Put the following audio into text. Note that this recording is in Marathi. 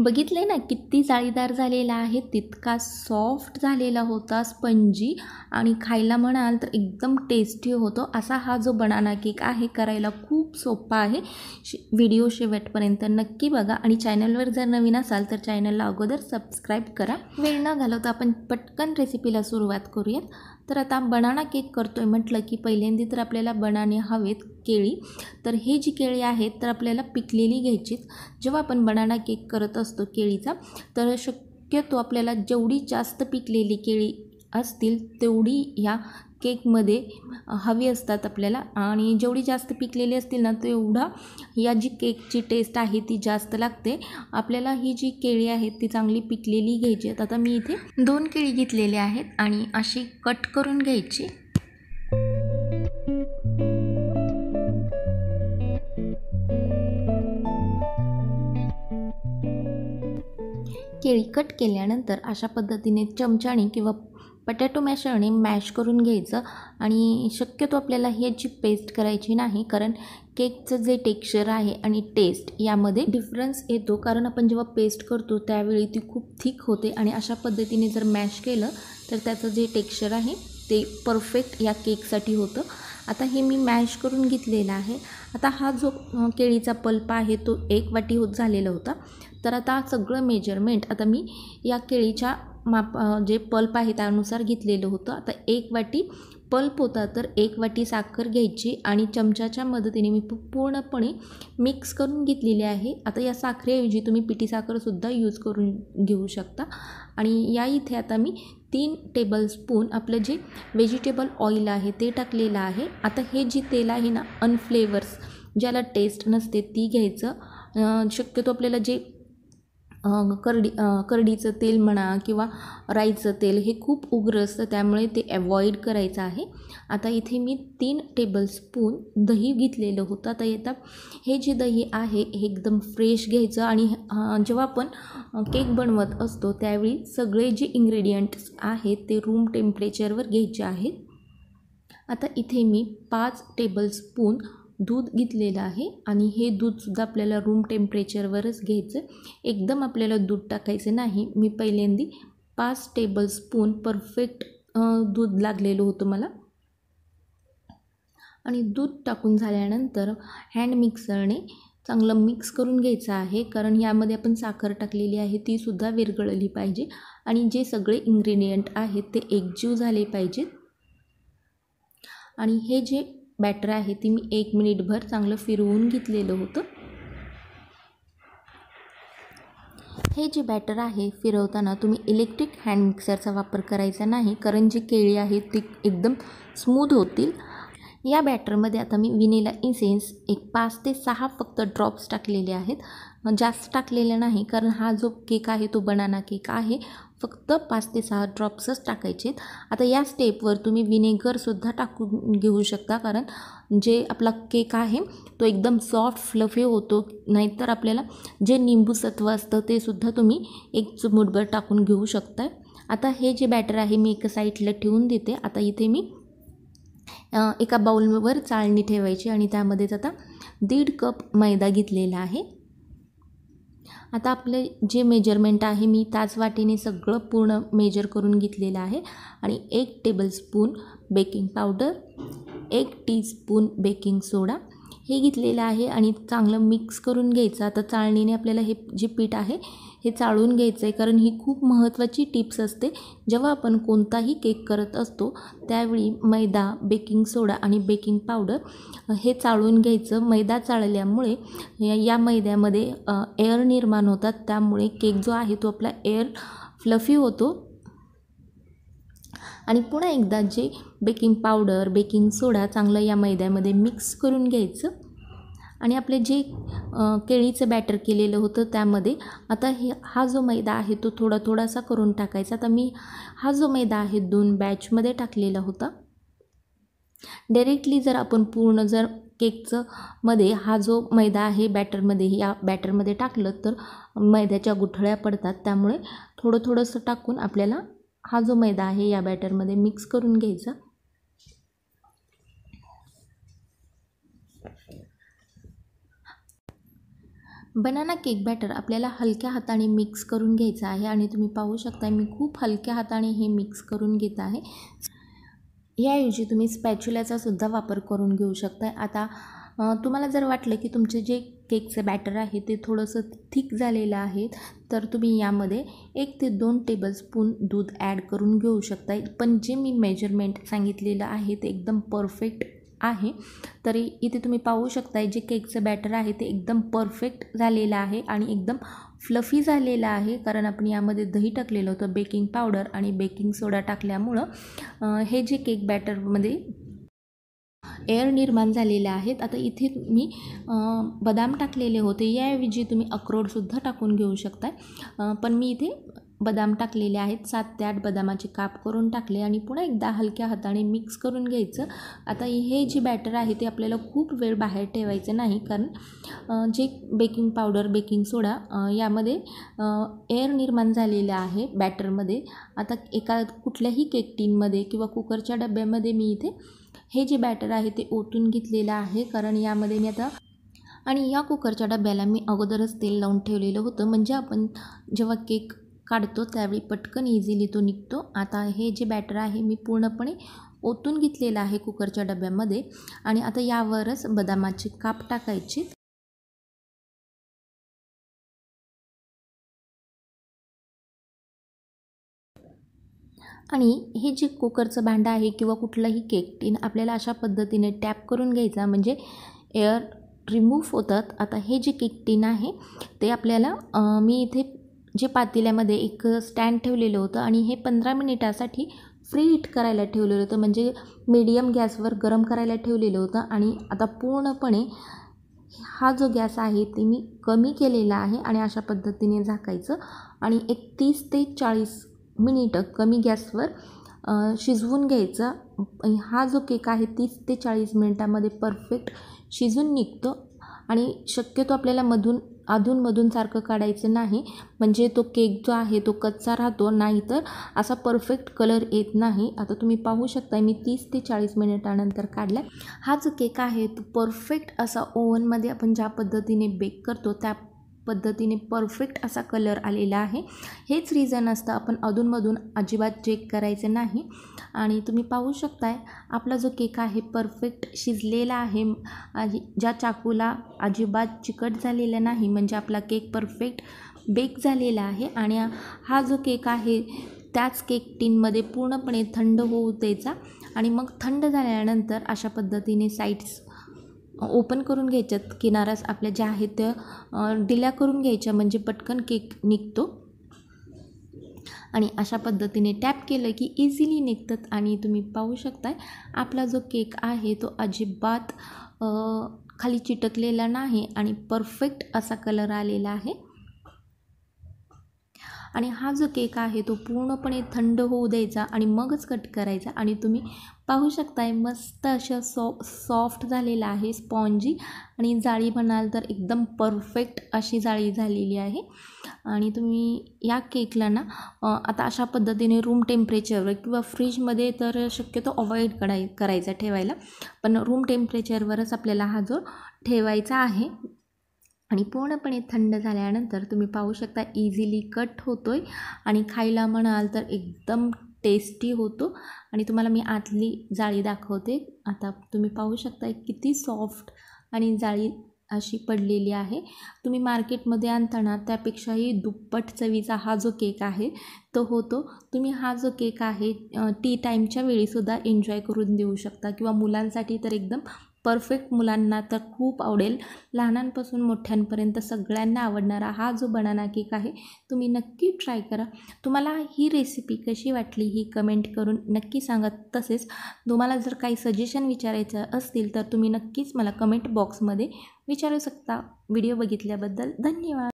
बघितले ना किती जाळीदार झालेला आहे, तितका सॉफ्ट झालेला होता, स्पंजी आणि खायला म्हणाल तर एकदम टेस्टी होतो. असा हा जो बनाना केक आहे करायला खूप सोपा आहे. व्हिडिओ शेवटपर्यंत नक्की बघा आणि चॅनलवर जर नवीन असाल तर चॅनलला अगोदर सबस्क्राईब करा. वेळ न घालवता आपण पटकन रेसिपीला सुरुवात करूयात. तर आता बनाना केक करतोय म्हटलं की पहिल्यांदा तर आपल्याला बनाने हवेत, केळी. तर हे जी केळी आहेत तर आपल्याला पिकलेली घ्यायचीच. जेव्हा आपण बनाना केक करत असतो केळीचा, तर शक्यतो आपल्याला जेवढी जास्त पिकलेली केळी असतील तेवढी ह्या केकमध्ये हवी असतात आपल्याला, आणि जेवढी जास्त पिकलेली असतील ना तेवढा या जी केकची टेस्ट आहे ती जास्त लागते. आपल्याला ही जी केळी आहेत ती चांगली पिकलेली घ्यायची आहेत. आता मी इथे 2 केळी घेतलेली आहेत आणि अशी कट करून घ्यायची. केळी कट केल्यानंतर अशा पद्धतीने चमच्याने किंवा पटॅटो मॅशरने मॅश करून घ्यायचं. आणि शक्यतो आपल्याला ह्याची पेस्ट करायची नाही, कारण केकचं जे टेक्स्चर आहे आणि टेस्ट यामध्ये डिफरन्स येतो. कारण आपण जेव्हा पेस्ट करतो त्यावेळी ती खूप थिक होते आणि अशा पद्धतीने जर मॅश केलं तर त्याचं जे टेक्स्चर आहे ते परफेक्ट या केकसाठी होतं. आता हे मी मॅश करून घेतलेलं आहे. आता हा जो केळीचा पल्प आहे तो 1 वाटी होत झालेला होता. तर आता सगळं मेजरमेंट आता मी या केळीच्या जे पल्प आहे त्यानुसार घेतलेलं होतं. आता 1 वाटी पल्प होता तर 1 वाटी साखर घ्यायची आणि चमच्याच्या मदतीने मी पूर्णपणे मिक्स करून घेतलेली आहे. आता या साखरेऐवजी तुम्ही पिठी साखरसुद्धा यूज करून घेऊ शकता. आणि या इथे आता मी 3 टेबलस्पून आपलं जे व्हेजिटेबल ऑइल आहे ते टाकलेलं आहे. आता हे जे तेल आहे ना, अनफ्लेवर्स ज्याला टेस्ट नसते ती घ्यायचं. शक्यतो आपल्याला जे करडीचं तेल म्हणा किंवा राईचं तेल हे खूप उग्र असतं, त्यामुळे ते अवॉइड करायचं आहे. आता इथे मी 3 टेबलस्पून दही घेतलेलं होतं. आता हे जे दही आहे हे एकदम फ्रेश घ्यायचं आणि जेव्हा आपण केक बनवत असतो त्यावेळी सगळे जे इन्ग्रेडियंट्स आहेत ते रूम टेम्परेचरवर घ्यायचे आहेत. आता इथे मी 5 टेबलस्पून दूध घेतलेलं आहे आणि हे दूधसुद्धा आपल्याला रूम टेम्परेचरवरच घ्यायचं. एकदम आपल्याला दूध टाकायचं नाही. मी पहिल्यांदा 5 टेबलस्पून परफेक्ट दूध लागलेलं होतं मला. आणि दूध टाकून झाल्यानंतर हँड मिक्सरने चांगलं मिक्स करून घ्यायचं आहे, कारण यामध्ये आपण साखर टाकलेली आहे तीसुद्धा विरघळली पाहिजे आणि जे सगळे इन्ग्रेडियंट आहेत ते एकजीव झाले पाहिजेत. आणि हे जे बॅटर आहे ते मी 1 मिनिटभर चांगलं फिरवून घेतलेलं होतं. हे जे बॅटर आहे फिरवताना तुम्ही इलेक्ट्रिक हँड मिक्सरचा वापर करायचा नाही, कारण जी केळी आहेत ती एकदम स्मूथ होतील. या बॅटरमध्ये आता मी व्हॅनिला इसेन्स एक 5 ते 6 फक्त ड्रॉप्स टाकलेले आहेत. जास्त टाकलेले नाही, कारण हा जो केक आहे तो बनाना केक आहे. फक्त 5 ते 6 ड्रॉप्सच टाकायचे आहेत. आता या स्टेपवर तुम्ही विनेगरसुद्धा टाकून घेऊ शकता, कारण जे आपला केक आहे तो एकदम सॉफ्ट फ्लफी होतो. नाहीतर आपल्याला जे निंबू सत्व असतं ते सुद्धा तुम्ही 1 चिमूटभर टाकून घेऊ शकता. आता हे जे बॅटर आहे मी एका साईडला ठेवून देते. आता इथे मी एका बाउलवर चाळणी ठेवायची आणि त्यामध्येच आता 1.5 कप मैदा घेतलेला आहे. आता आपले जे मेजरमेंट आहे मी त्याच वाटीने सगळं पूर्ण मेजर करून घेतलेलं आहे. आणि 1 tablespoon baking powder, 1 teaspoon baking soda हे घेतलेलं आहे आणि चांगलं मिक्स करून घ्यायचं. आता चाळणीने आपल्याला हे जे पीठ आहे हे चाळून घ्यायचं आहे, कारण ही खूप महत्त्वाची टिप्स असते. जेव्हा आपण कोणताही केक करत असतो त्यावेळी मैदा, बेकिंग सोडा आणि बेकिंग पावडर हे चाळून घ्यायचं. मैदा चाळल्यामुळे या मैद्यामध्ये एअर निर्माण होतात, त्यामुळे केक जो आहे तो आपला एअर फ्लफी होतो. आणि पुन्हा एकदा जे बेकिंग पावडर, बेकिंग सोडा चांगलं या मैद्यामध्ये मिक्स करून घ्यायचं. आणि आपले जे केळीचं बॅटर केलेलं होतं त्यामध्ये आता हा जो मैदा आहे तो थोडासा करून टाकायचा. आता मी हा जो मैदा आहे 2 बॅचमध्ये टाकलेला होता. डायरेक्टली जर आपण पूर्ण जर केकचं मध्ये हा जो मैदा आहे या बॅटरमध्ये टाकलं तर मैद्याच्या गुठळ्या पडतात, त्यामुळे थोडंसं टाकून आपल्याला हा जो मैदा आहे या बॅटरमध्ये मिक्स करून घ्यायचा. बनाना केक बॅटर आपल्याला हलक्या हाताने मिक्स करून घ्यायचं आहे आणि तुम्ही पाहू शकता मी खूप हलक्या हाताने हे मिक्स करून घेत आहे. याऐवजी तुम्ही स्पॅच्युलाचा सुद्धा वापर करून घेऊ शकता. आता तुम्हाला जर वाटलं की तुमचे जे केकचं बॅटर आहे ते थोडंसं थिक झालेलं आहे तर तुम्ही यामध्ये 1 ते 2 टेबलस्पून दूध ॲड करून घेऊ शकता. पण जे मी मेजरमेंट सांगितलेलं आहे ते एकदम परफेक्ट आहे. तरी इथे तुम्ही पाहू शकता जे केकचं बॅटर आहे ते एकदम परफेक्ट झालेलं आहे आणि एकदम फ्लफी झालेलं आहे, कारण आपण यामध्ये दही टाकलेलं होतं, बेकिंग पावडर आणि बेकिंग सोडा टाकल्यामुळं हे जे केक बॅटरमध्ये एअर निर्माण झालेले आहेत. आता इथे मी बदाम टाकलेले होते, याऐवजी तुम्ही अक्रोडसुद्धा टाकून घेऊ शकता. पण मी इथे बदाम टाकलेले आहेत. 7 ते 8 बदामाचे काप करून टाकले आणि पुन्हा एकदा हलक्या हाताने मिक्स करून घ्यायचं. आता हे जे बॅटर आहे ते आपल्याला खूप वेळ बाहेर ठेवायचं नाही, कारण जे बेकिंग पावडर बेकिंग सोडा यामध्ये एअर निर्माण झालेलं आहे बॅटरमध्ये. आता एका कुठल्याही केक टीनमध्ये किंवा कुकरच्या डब्यामध्ये मी इथे हे जे बॅटर आहे ते ओतून घेतलेलं आहे, कारण यामध्ये मी आता आणि या कुकरच्या डब्याला मी अगोदरच तेल लावून ठेवलेलं होतं, म्हणजे आपण जेव्हा केक काढतो त्यावेळी पटकन इझिली तो निघतो. आता हे जे बॅटर आहे मी पूर्णपणे ओतून घेतलेलं आहे कुकरच्या डब्यामध्ये आणि आता यावरच बदामाचे काप टाकायचे. आणि हे जे कुकरचं भांडं आहे किंवा कुठलाही केक टीन आपल्याला अशा पद्धतीने टॅप करून घ्यायचा, म्हणजे एअर रिमूव्ह होतात. आता हे जे केक टीन आहे ते आपल्याला मी इथे जे पातेल्यामध्ये एक स्टँड ठेवलेलं होतं आणि हे 15 मिनिटासाठी फ्री हीट करायला ठेवलेलं होतं, म्हणजे मीडियम गॅसवर गरम करायला ठेवलेलं होतं. आणि आता पूर्णपणे हा जो गॅस आहे ते मी कमी केलेला आहे आणि अशा पद्धतीने झाकायचं आणि एक 30 ते 40 मिनिटं कमी गॅसवर शिजवून घ्यायचा. हा जो केक आहे 30 ते 40 मिनिटामध्ये परफेक्ट शिजून निघतो आणि शक्यतो आपल्याला अधूनमधून सारखं काढायचं नाही, म्हणजे तो केक जो आहे तो कच्चा राहतो, नाहीतर असा परफेक्ट कलर येत नाही. आता तुम्ही पाहू शकता मी 30 ते 40 मिनिटानंतर काढला. हा जो केक आहे तो परफेक्ट असा ओव्हनमध्ये आपण ज्या पद्धतीने बेक करतो त्या पद्धतीने परफेक्ट असा कलर आलेला आहे. हेच रिझन असतं आपण अधूनमधून अजिबात चेक करायचं नाही. आणि तुम्ही पाहू शकताय आपला जो केक आहे परफेक्ट शिजलेला आहे, ज्या चाकूला अजिबात चिकट झालेला नाही, म्हणजे आपला केक परफेक्ट बेक झालेला आहे. आणि हा जो केक आहे त्याच केक टीनमध्ये पूर्णपणे थंड होऊ द्यायचा आणि मग थंड झाल्यानंतर अशा पद्धतीने साईड्स ओपन करून घ्यायच्यात, किनारास आपल्या ज्या आहेत त्या ढिल्या करून घ्यायच्या, म्हणजे पटकन केक निघतो. आणि अशा पद्धतीने टॅप केलं की इझिली निघतात. आणि तुम्ही पाहू शकताय आपला जो केक आहे तो अजिबात खाली चिटकलेला नाही आणि परफेक्ट असा कलर आलेला आहे. आणि हा जो केक आहे तो पूर्णपणे थंड होऊ द्यायचा आणि मगच कट करायचा. आणि तुम्ही पाहू शकताय मस्त अशा सॉफ्ट झालेला आहे, स्पॉन्जी. आणि जाळी म्हणाल तर एकदम परफेक्ट अशी जाळी झालेली आहे. आणि तुम्ही या केकला ना आता अशा पद्धतीने रूम टेम्परेचरवर किंवा फ्रीजमध्ये तर शक्यतो अवॉइड करायचा ठेवायला, पण रूम टेम्परेचरवरच आपल्याला हा जो ठेवायचा आहे. आणि पूर्णपणे थंड झाल्यानंतर तुम्ही पाहू शकता इझिली कट होतो आहे आणि खायला म्हणाल तर एकदम टेस्टी होतो. आणि तुम्हाला मी आतली जाळी दाखवते. आता तुम्ही पाहू शकता किती सॉफ्ट आणि जाळी अशी पडलेली आहे. तुम्ही मार्केटमध्ये आणताना त्यापेक्षाही दुप्पट चवीचा हा जो केक आहे तो होतो. तुम्ही हा जो केक आहे टी टाईमच्या वेळीसुद्धा एन्जॉय करून देऊ शकता, किंवा मुलांसाठी तर एकदम परफेक्ट, मुलांना तर खूप आवडेल. लहानांपासून मोठ्यांपर्यंत सगळ्यांना आवडणारा हा जो बनाना केक आहे तुम्ही नक्की ट्राय करा. तुम्हाला ही रेसिपी कशी वाटली ही कमेंट करून नक्की सांगा. तसेच तुम्हाला जर काही सजेशन विचारायचं असतील तर तुम्ही नक्कीच मला कमेंट बॉक्समध्ये विचारू शकता. व्हिडिओ बघितल्याबद्दल धन्यवाद.